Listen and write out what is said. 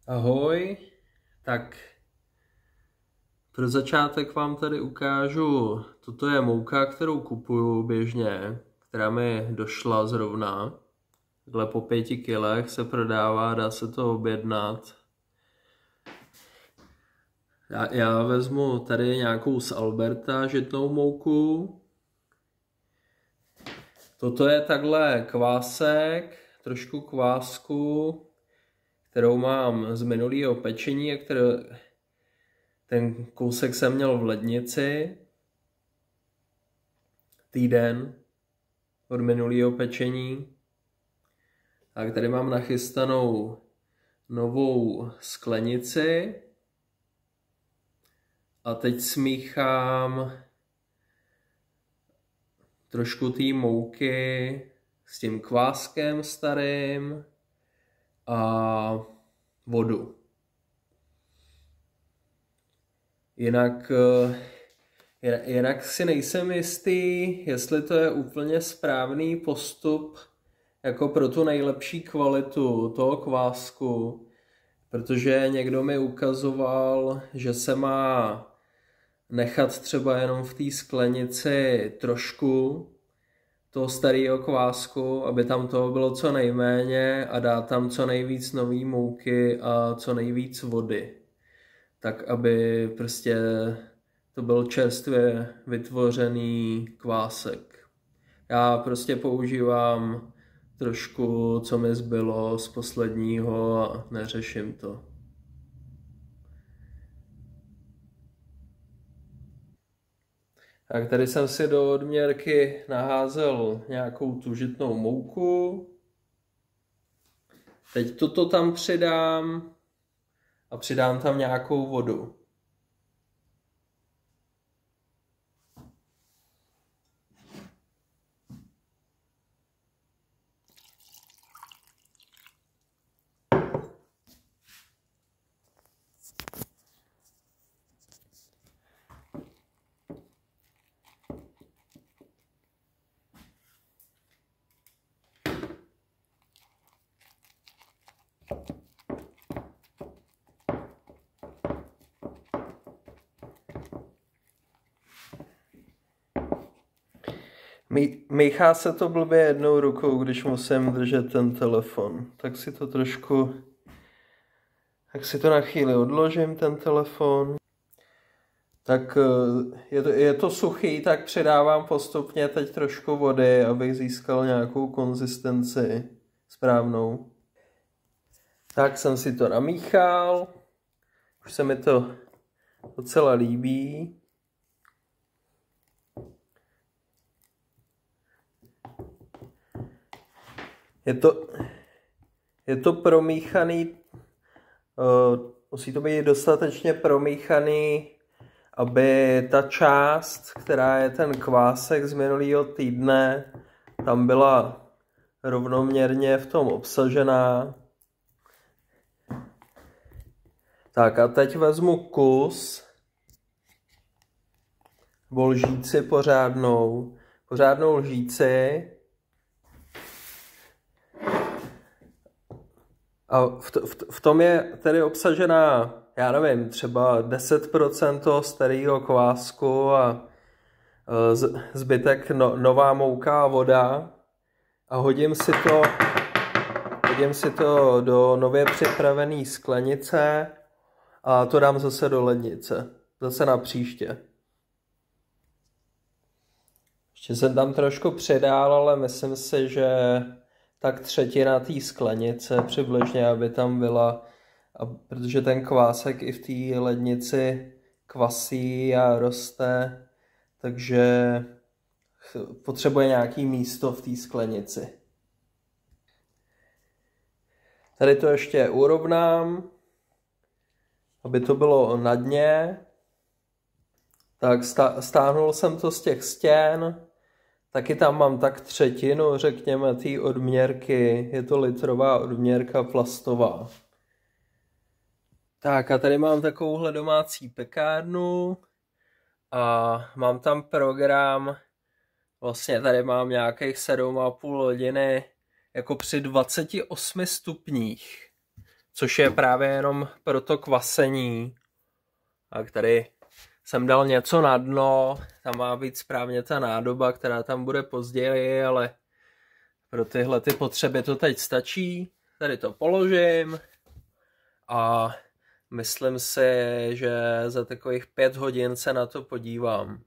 Ahoj, tak pro začátek vám tady ukážu, toto je mouka, kterou kupuju běžně, která mi došla zrovna. Takhle po 5 kilech se prodává, dá se to objednat. Já vezmu tady nějakou z Alberta žitnou mouku. Toto je takhle kvásek, trošku kvásku, kterou mám z minulého pečení, a ten kousek jsem měl v lednici týden od minulého pečení. Tak tady mám nachystanou novou sklenici a teď smíchám trošku té mouky s tím kváskem starým a vodu. Jinak si nejsem jistý, jestli to je úplně správný postup jako pro tu nejlepší kvalitu toho kvásku, protože někdo mi ukazoval, že se má nechat třeba jenom v té sklenici trošku toho starého kvásku, aby tam toho bylo co nejméně a dát tam co nejvíc nový mouky a co nejvíc vody. Tak aby prostě to byl čerstvě vytvořený kvásek. Já prostě používám trošku, co mi zbylo z posledního a neřeším to. Tak tady jsem si do odměrky naházel nějakou tu žitnou mouku. Teď toto tam přidám a přidám tam nějakou vodu. Míchá se to blbě jednou rukou, když musím držet ten telefon. Tak si to na chvíli odložím, ten telefon. Tak je to suchý, tak přidávám postupně teď trošku vody, abych získal nějakou konzistenci správnou. Tak jsem si to namíchal. Už se mi to docela líbí. Je to promíchaný, musí to být dostatečně promíchaný, aby ta část, která je ten kvásek z minulého týdne, tam byla rovnoměrně v tom obsažená. Tak a teď vezmu kus, nebo lžíci pořádnou lžíci. A v tom je tedy obsažená, já nevím, třeba 10% toho starého kvásku a zbytek nová mouka a voda. A hodím si to do nově připravené sklenice a to dám zase do lednice. Zase na příště. Ještě jsem tam trošku přidál, ale myslím si, že tak 1/3 té sklenice přibližně, aby tam byla, protože ten kvásek i v té lednici kvasí a roste, takže potřebuje nějaký místo v té sklenici. Tady to ještě urovnám, aby to bylo na dně. Tak stáhnul jsem to z těch stěn. Taky tam mám tak 1/3, řekněme, té odměrky. Je to litrová odměrka plastová. Tak a tady mám takovouhle domácí pekárnu a mám tam program, vlastně tady mám nějakých 7,5 hodiny jako při 28 stupních, což je právě jenom pro to kvasení. A tady jsem dal něco na dno, tam má být správně ta nádoba, která tam bude později, ale pro tyhle ty potřeby to teď stačí. Tady to položím a myslím si, že za takových 5 hodin se na to podívám.